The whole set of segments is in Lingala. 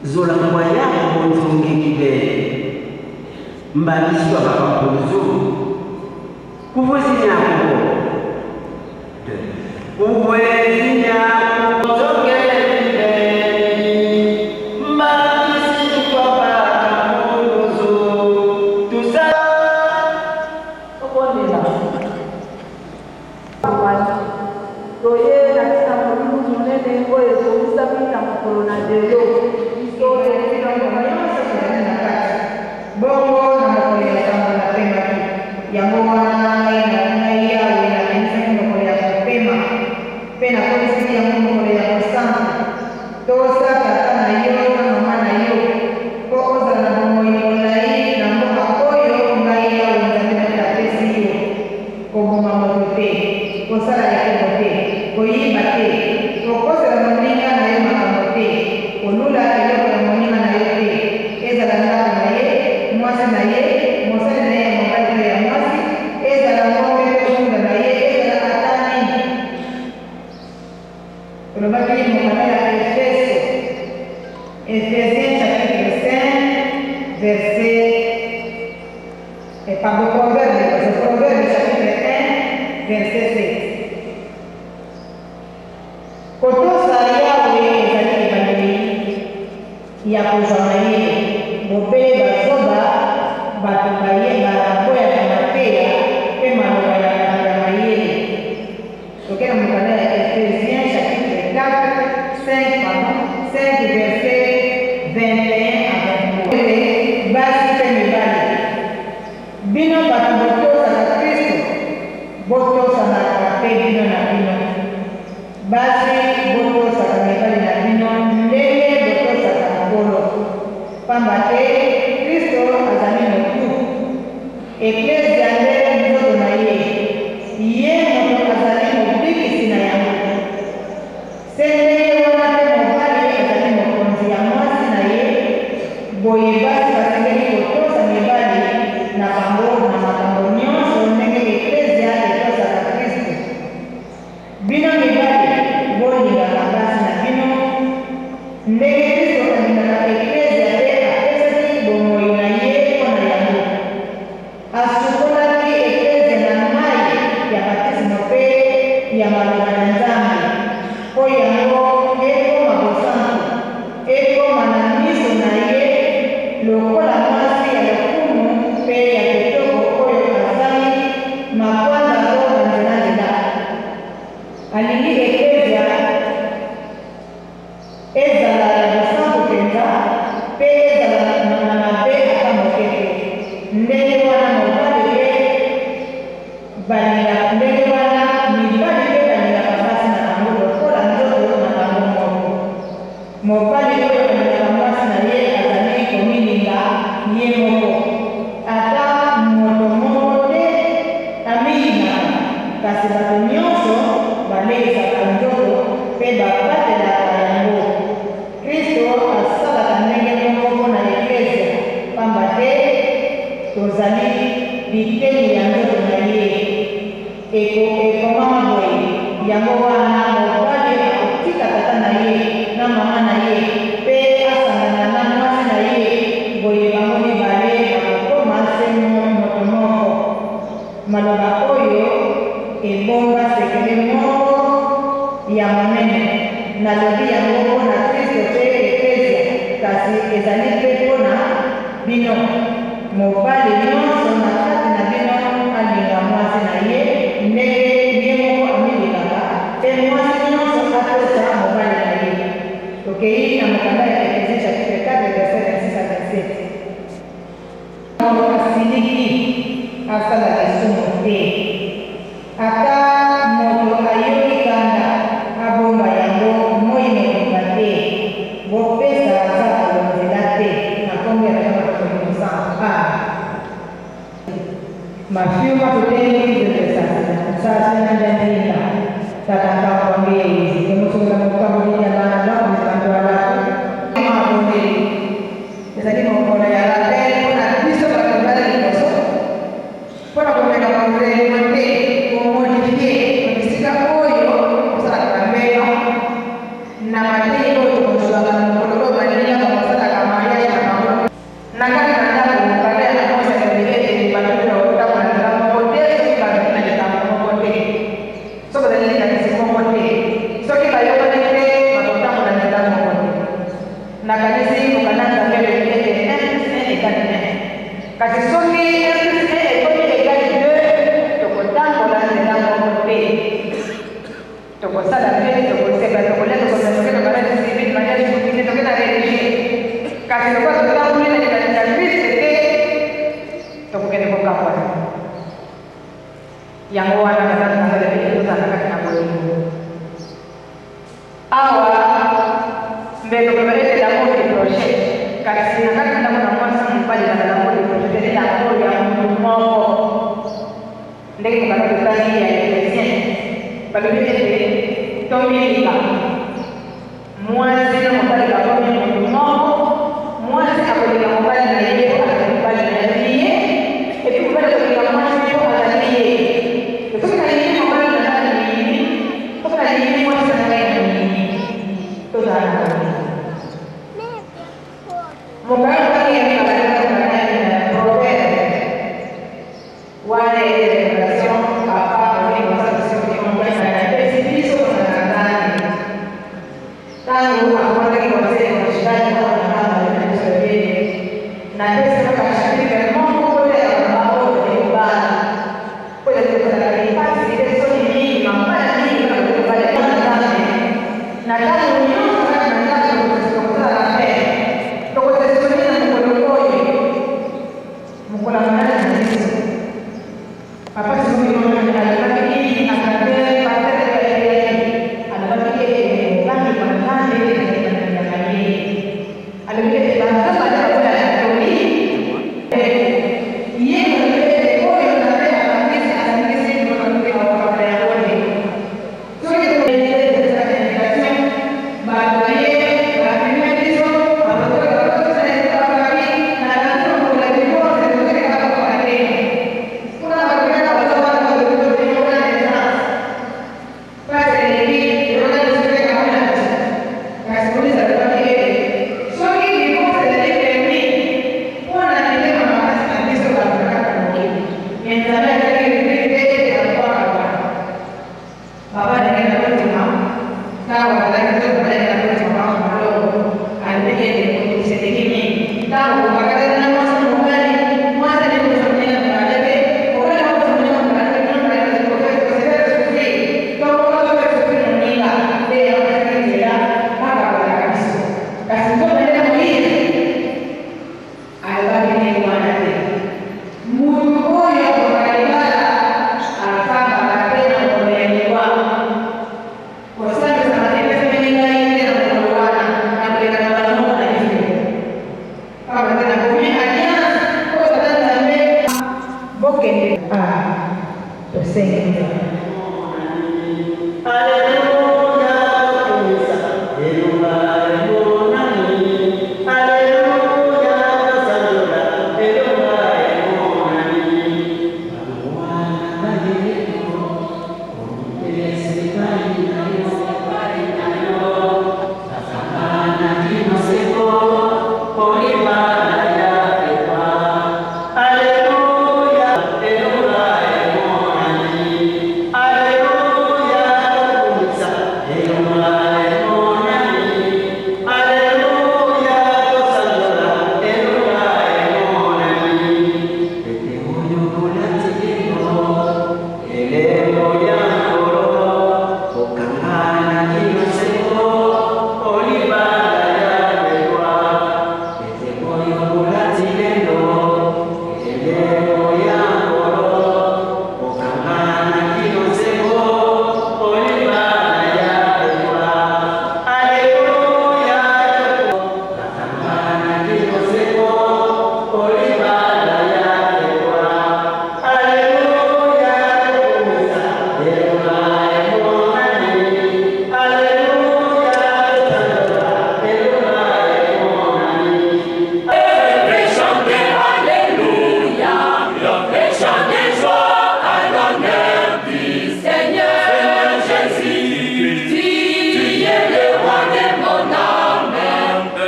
zola kwa yako bonzonge kibele mbaliswa bakapuzo kuvuzi nyako kuvuzi nyako bonzonge kibele mbaliswa bakapuzo tusa okondela toye katika mwalimu munene ngoye zokusabika mukolo na lero isore kirongo mayonse kwenye kati bongo na mokolo ya sambo na pema tu yango wana na yawe na kanisa mokolo ya kupema pena polisi ya mokolo ya kusambo tosa kata na yo na mama na yo ko oza na bongo yolai na mboka koyo ngai yawe nzamina la pesi yo koboma motote kosala ya kobote koyimba te kokozela moninga na yo makambo te kolula eloko ya moninga na yo te ezala ndako na ye mwasi na ye mosali na ye ya mobali to ya mwasi ezala ngombe to funda na ye ezala ata nini olobaki mokanda ya Ephésiens chapitre 5 verset Proverbe chapitre 1 verset 7 kotosa yawe ezali ebandeli ya kozwa na ye bobele bazoba bato baboyaka mateya mpe maloba ya mayele tokena mokanda ya Ephésiens chapitre 5 verset 21 à 23 basi mpe mibali bino bato botosaka Kristo botosanaka mpe bino na bino basi botosaka mibali na bino ndenge botosaka nkolo pamba te Kristo azali motu eklezia nde nzoto na ye ye moto azali mobikisi na yango se ndenge wana mpe mobali azali mokonzi ya mwasi na ye boye basi basengeli kotosa mibali na bango na makambo nyonso ndenge eklezia etosaka Kristo bino mibali bolingaka basi na bino ndenge Kristo alingaka eklezia te apesaki bomoi na ye mpo na yango asukolaki eklezia na mai ya batisimo mpe ya maloba na Nzambe mpo yango ekoma bosantu ekoma na miso na ye lokola mwasi ya lokumu mpe ya kitoko oyo azali makwanda to na nzela alingi eklezia ezala ya bosantu mpenza mpe ezala na mabe ata moke te ndenge wana mibali mpe balingaka basi na bango lokola nzoto na bango moko mobali oyo alingaka mwasi na ye azali komilinga ye moko ata moto moko te amilingaka kasi bato nyonso balekisaka nzoto mpe babatelaka yango Kristo asalaka ndenge moko mpona eklezia pamba te tozali biteni ya nzoto na ye ekomama boye yango wana mobali akotika tata na ye na mama na ye mpe asangana na mwasi na ye boye bango mibale bakokoma se moto moko maloba oyo ebonga sekele moko ya monene nalobi yango mpona Kristo mpe eklezia kasi ezali mpe mpona bino mobali nyonso na kati na bino alinga mwasi na ye ndenge ye moko amilingaka mpe mwasi nyonso atosa mobali na ye tokei na mokanda ya Ephésiens chapitre 4 verset 26 à 27 asiliki asala lisumu te ata moto ayoki kanda abomba yango moi mobimba te bopesa aza kolonzela te na kombo ya kamakomosanpa mafiuma tutengi zezesasinajandaninda tatangakwambie hizi kemusunga mukamulia bana lako mkandwa lako mabondeli ezali mokolo ya lapele mpona biso bato bala liboso mpona komeka bakolelema te komodifie bisika oyo kosalaka bambelo na matei oyo kosolaka na mokolo oyo balinga bakosala siku kananza mbele mbele ekane kasi soki ekomi ekali 2 tokotambola nzela moko te tokosala mpe tokoseka tokolia tokoke na maladi civile mariage continue toke na religie kasi lokola totamboli na likanisa Kristo te tokokende kokapwana yango wana nazala peke tozala kati na bolingo awa mbe tokomelete l'amour du projet kasi na kati ndako na mwasi mobali na l'amour du projet ete l'amour ya motu moko ndenge tokana totali ya ekresien balobi ete tomilika mwasi na mobali bakomi motu moko mwasi akolinga mobali na ye po azali mobali na yazali ye epi mobali akolinga mwasi po azali ye soki nalingi mobali na ngai na nini soki nalingi mwasi na ngai na nini tozala na mobali wangi ya proverbe wana relation papa ni mzazi sio mobali na pesi biso na ndani tangu akwenda kwa wazee wa shirika na mama na msaidizi na pesa kama shirika Mungu wote ambao ni baba kwa hiyo tunataka nipasi ile soni nyingi mapana nyingi kama pale na tangu nyuma na tangu kusikiliza na pesa tukotesemea na mkonokoje mkola maana na Yesu papa sio mwana alibaki hii akatenda patele kwa yeye alibaki yeye bali kwa ndani ile alibaki kama kama kwa Katoliki yeye ndiye kwa hiyo na kanisa anangisi ndio kwa kabla ya wote sio ile education baada ya hizo hapo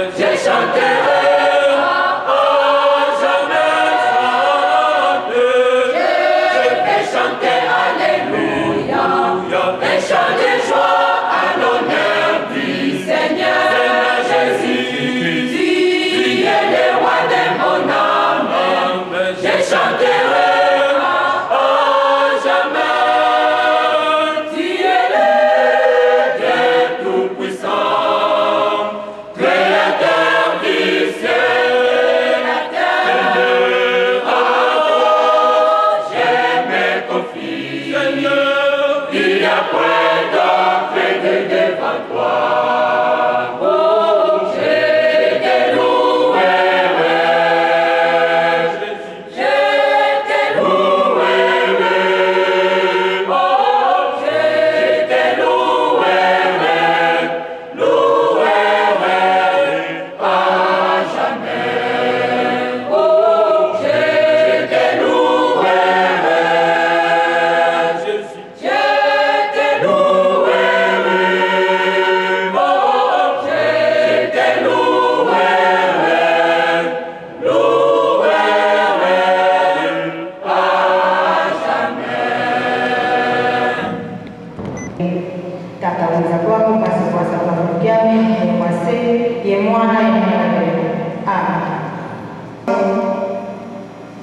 Jésus.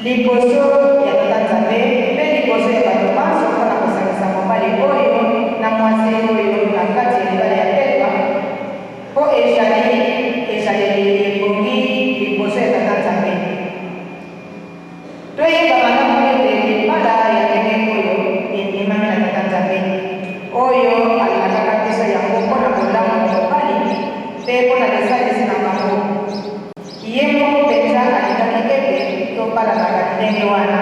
liboso ya tata Nzambe mpe liboso ya bato banso mpona kosangisa mobali oyo na mwasi oyo na kati ya libala ya pepa mpo ezaleli ebongi liboso ya tata Nzambe. Toyeba malamu ete libala ya ndenge oyo endimami na tata Nzambe oyo alakaka biso yango mpona kolamu mobali mpe mpona lisalisi na bango. Ye moko mpenza alingaki ete tobalanaka ndenge wana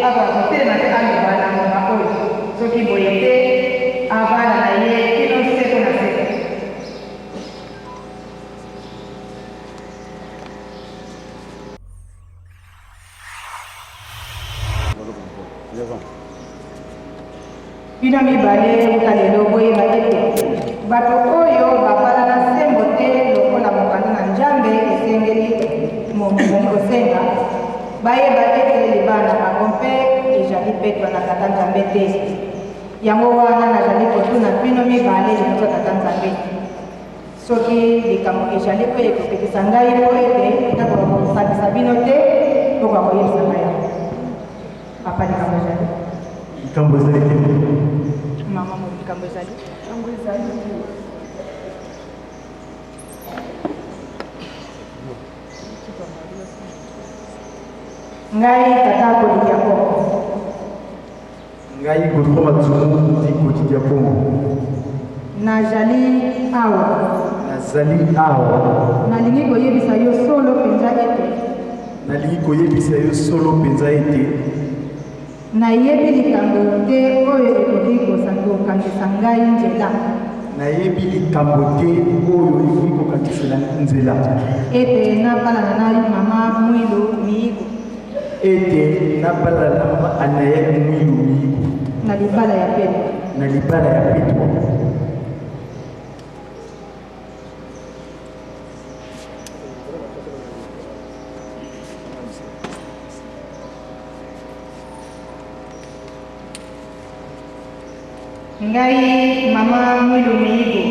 ava kotelema te amibala ngoma oyo soki boye te abala na ye kino seko na seko. Bino mibale ukalelo boyeba ete bato oyo babala na sembo te lokola mokanda na Nzambe esengeli kosenga bayeba ete libala na bango mpe ezali petwa na tata Nzambe te. Yango wana nazali kotuna bino mibale liboso ya tata Nzambe soki likambo ezali oyo ekopekisa ngai mpo ete ntango kosangisa bino te okoka koyebisa ngai yango. Papa likambo ezali likambo ezali te mama mo likambo ezali ngai tata Kodi Diakongo ngai Godefroid Matsumu di Kodi Diakongo nazali awa nalingi koyebisa yo solo mpenza ete nayebi likambo te oyo ekoki kokangisa ngai nzela ete nabalana na mama Mwilu Miyigo na libala ya Petro. Ngai mama Mwilu Miyigo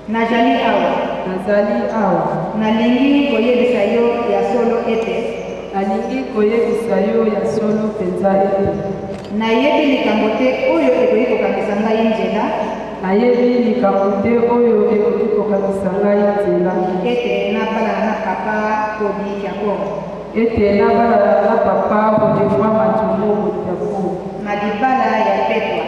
nazali awa nalingi koyebisa yo ya solo penza ete nayebi likambo te oyo ekoki kokangisa ngai nzela ete nabalana na papa Kodi Diakongo na libala ya Petwa.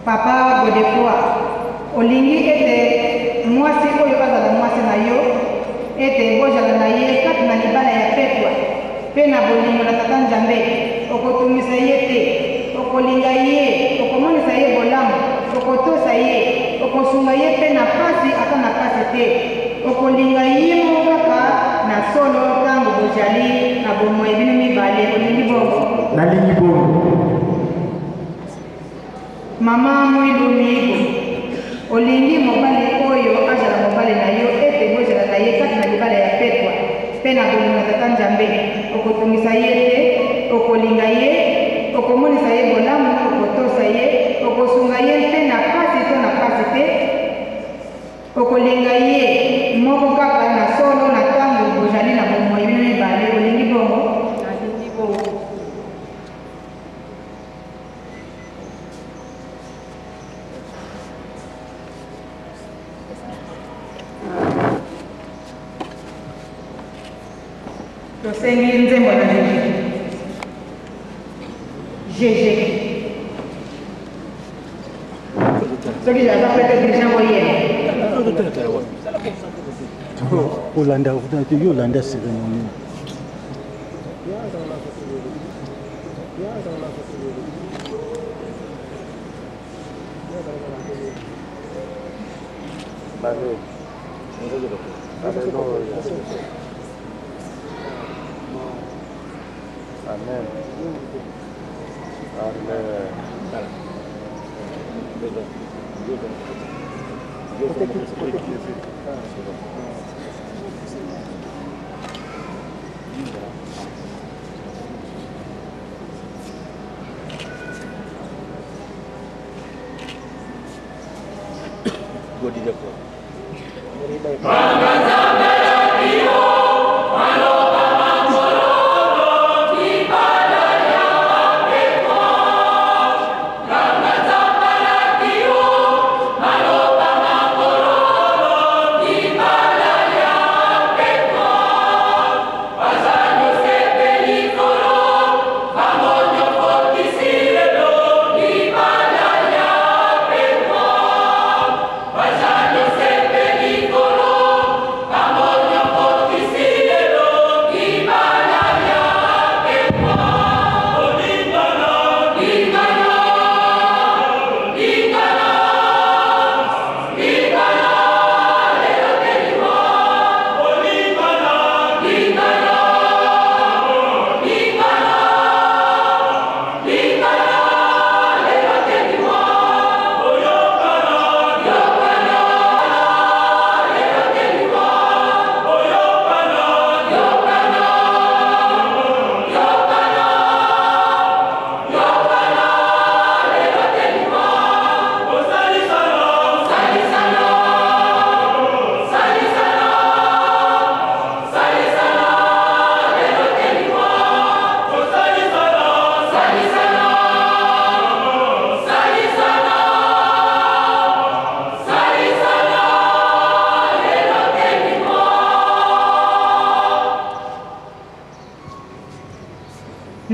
Papa Godefroid olingi ete mwasi oyo bazala mwasi na yo ete bozala na ye kati na libala ya Petwa mpe na bolingo na tata Nzambe okotumisa ye te okolinga ye okomonisa ye bolamu okotosa ye okosunga ye mpe na pasi ata na pasi te okolinga ye mo kaka na solo ntango bozali na bomoi bino mibale olingi bongo. Nalingi bongo. Mama Mwilu Miyigo olingi mobali oyo azala mobali na yo ete bozala na ye kati na libala ya Petwa mpe na bolingo na tata Nzambe okotungisa ye te okolinga ye okomonisa ye bolamu okotosa ye okosunga ye mpe na pasi to na pasi te okolinga ye moko kaka na solo na ntango bozali na bomoi bino mibale olingi bongo. Tosengi nzembo na Jeje soki jaza pete dirija moyene Olanda Yolanda Sibenoni Amen. Amen.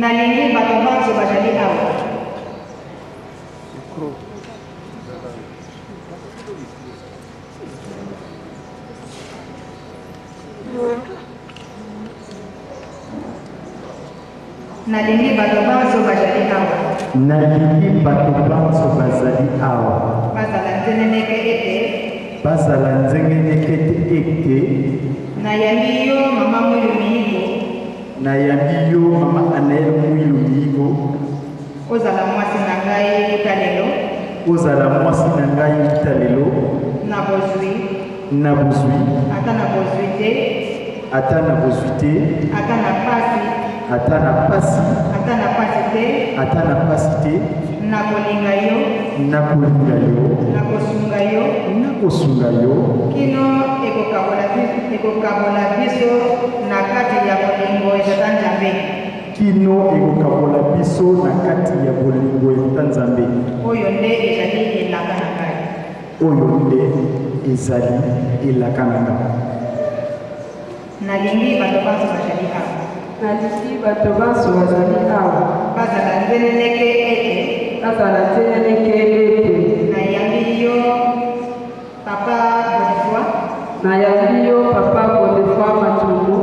nalingi bato banso bazali awa nalingi bato banso bazali awa nalingi bato banso bazali awa bazala nzeneneke ete bazala nzengeneke ete nayambi yo mama mwilu miyigo nayambi yo mama Anael mwilu miyigo ozala mwasi na ngai uta lelo ozala mwasi na ngai uta lelo na bozwi ata na bozwi te ata na pasi ata na pasi te nakolinga yo nakosunga yo kino ekokabola biso na kati ya bolingo ezata Nzambe kino ekokabola biso na kati ya bolingo ezata Nzambe oyo nde ezali elaka na ngai nalingi bato banso bazali awa bazala nzeneneke ete nayambi yo papa Godefroid Matumu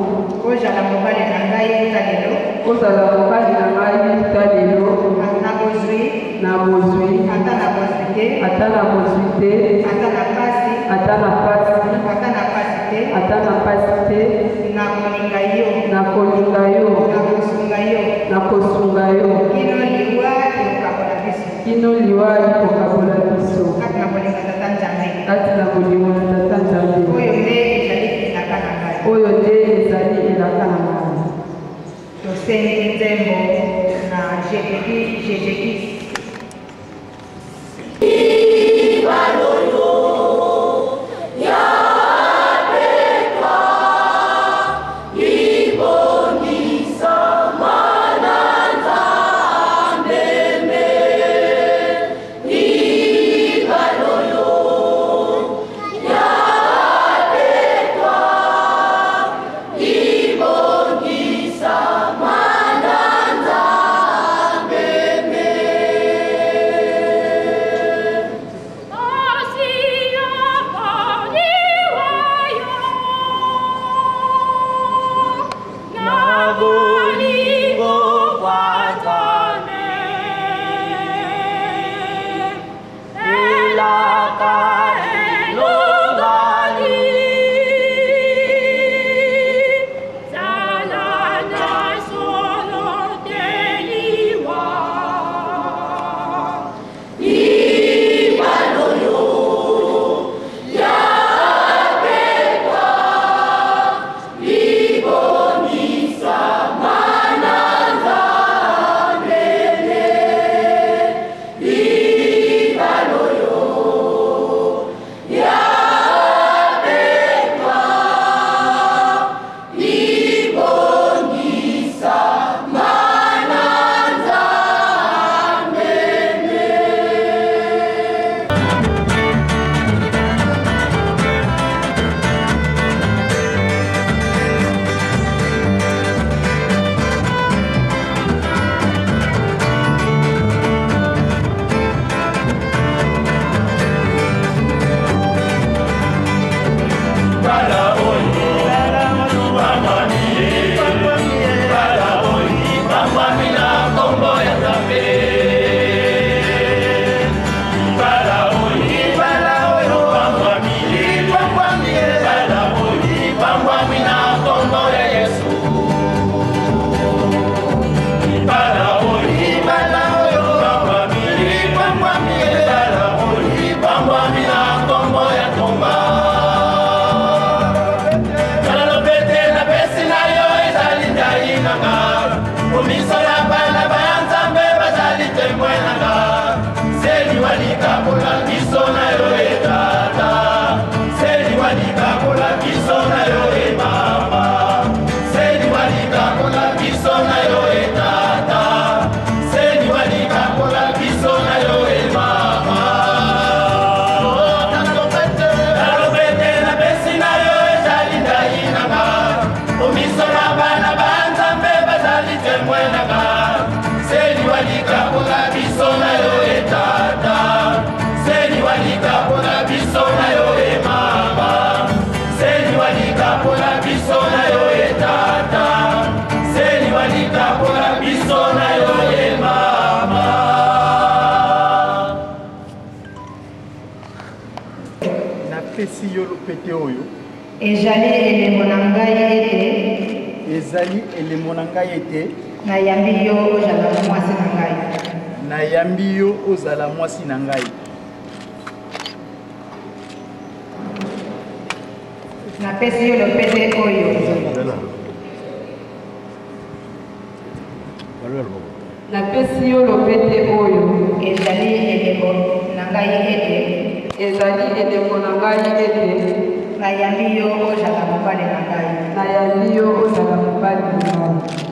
ozala mobali na ngai uta lelo na bozwi ata na bozwi te nakolinga yo nakosunga yo kino liwa ekokabola biso kati na bolingo ya Tata Nzambe oyo nde ezali elaka na ngai tosengi nzembo na Jésus-Christ. Amen. Napesi yo lopete oyo ezali elembo na ngai ete ezali elembo na ngai ete nayambi yo ozala mwasi na ngai. nayambi yo ozala mwasi na ngai. Napesi yo lopete oyo napesi yo lopete oyo ezali elembo na ngai ete ezali elembo na ngai ete nayambi yo ozala mobali na ngai. nayambi yo ozala mobali na ngai.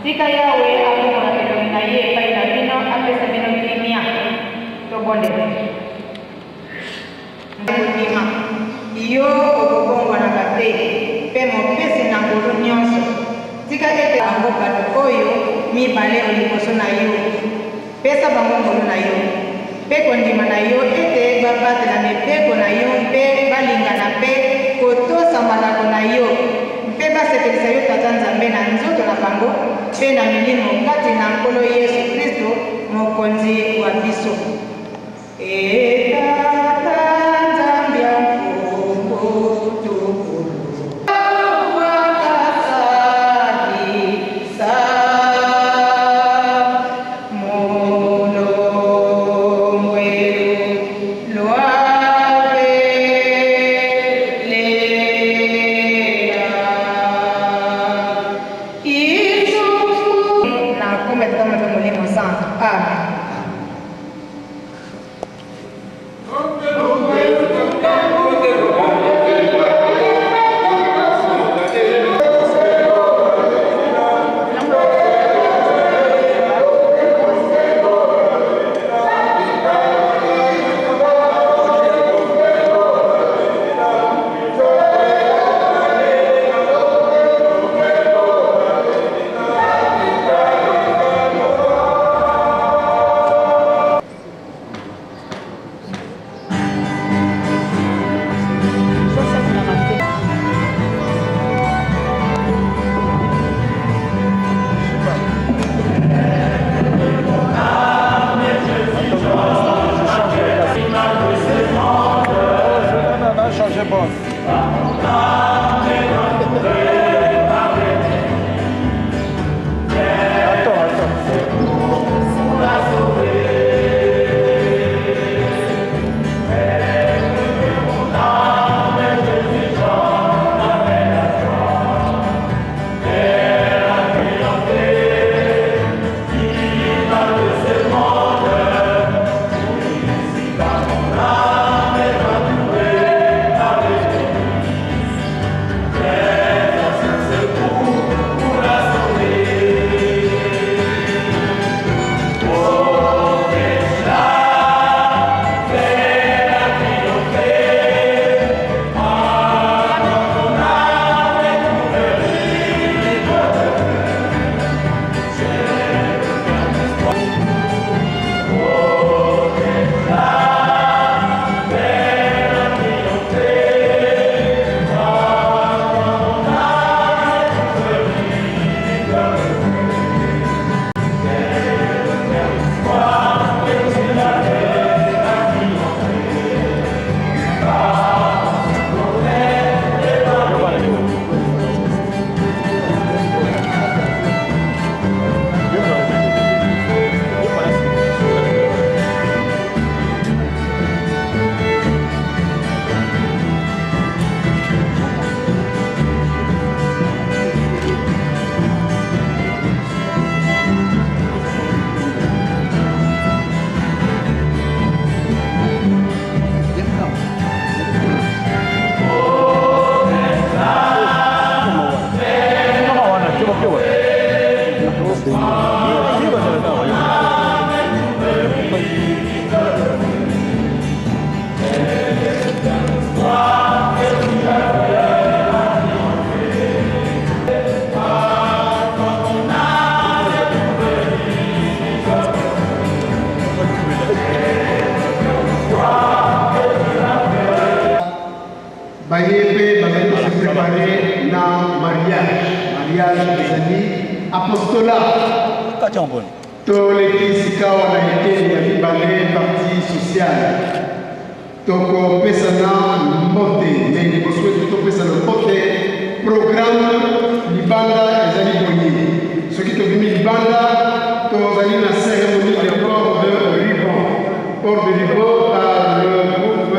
Tika yawe akumula elongi na ye epai na bino apesa bino kimia tobondela. Ndima yo okobongwanaka te mpe mopesi na ngolu nyonso. Tika ete bango bato oyo mibale liboso na yo, pesa bango ngolu na yo mpe kondima na yo ete babatela mibeko na yo mpe balingana mpe kotosa malako na yo mpe basepelisa yo tata Nzambe na nzoto na bango mpe na milimo kati na Nkolo Yesu Kristo mokonzi wa biso. Tata Nzambe ya Mungu tukulu mariage ezali apostolat kati ya mboni toleki sika wana eteni ya mibale parti sociale tokopesana mbote me liboso ete topesana mbote programme libanda ezali boye soki tobimi libanda tozali na cérémonie de port de ruban par le groupe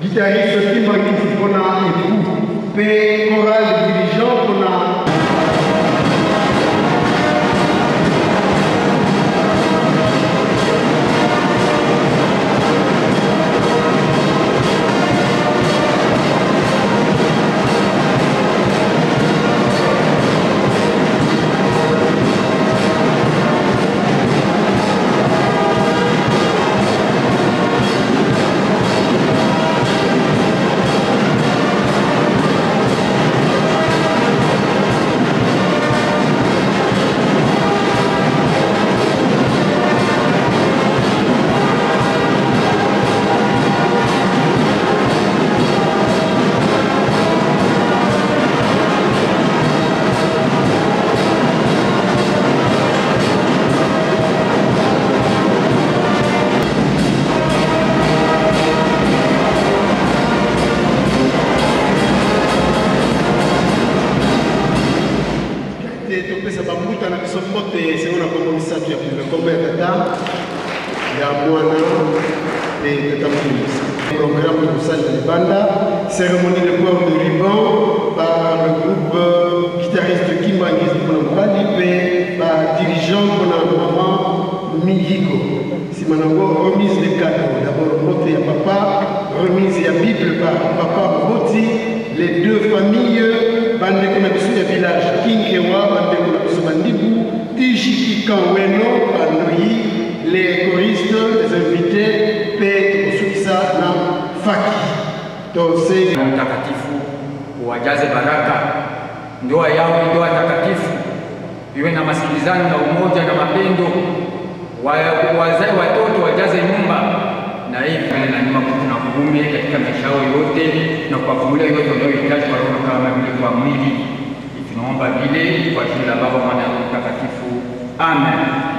guitariste Kimbangisi mpona époux mpe choral dirigeant mpona cérémonie de port de ruban par le groupe guitariste Kimbangisi mpona mobali par dirigeant mpona maman Miyiko. Simanango remise de cadeaux. D'abord mbote ya papa, remise ya Bible par papa Boti, les deux familles bandeko na biso ya village Kinkewa bandeko na biso bandibu Tijiki Kanweno Bandoyi, les choristes, les invités, Pe Osukisa na Faki. Mtakatifu wajaze baraka, ndoa yao ni ndoa takatifu, iwe na masikilizano na umoja na mapendo, wazae watoto wajaze nyumba na hivi na nyuma kuna kuume katika maisha yao yote na kuwafungulia yote wanayohitaji kwa roho kama vile kwa mwili. Tunaomba vile kwa jina la Baba, Mwana na Roho Mtakatifu. Amen.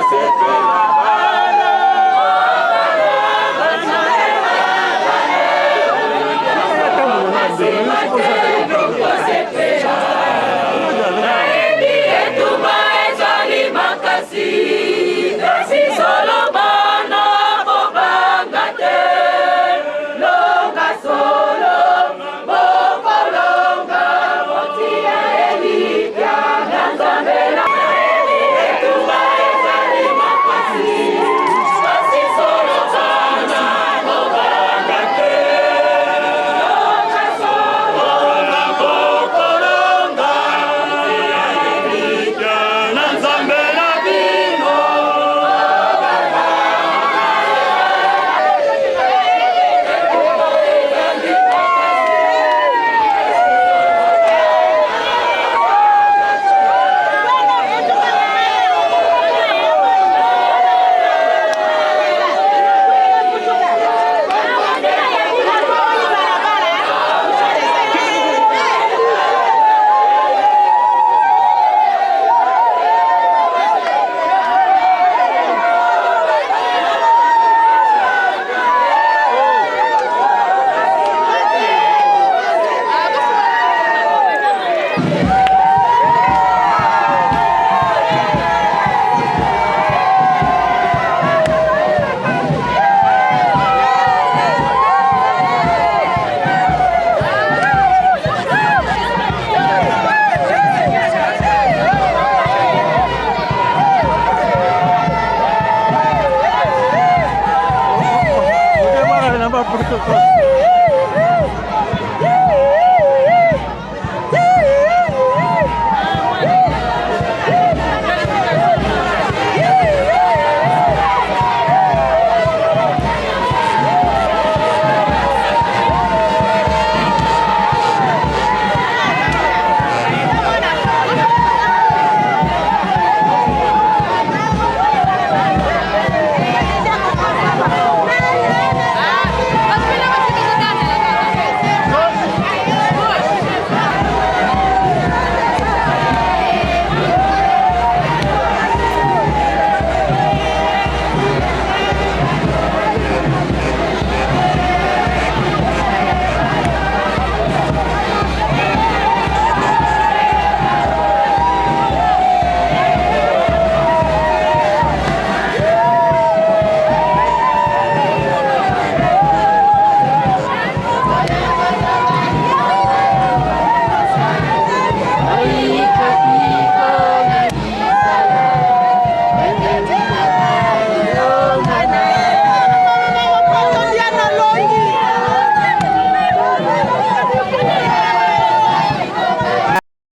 sepela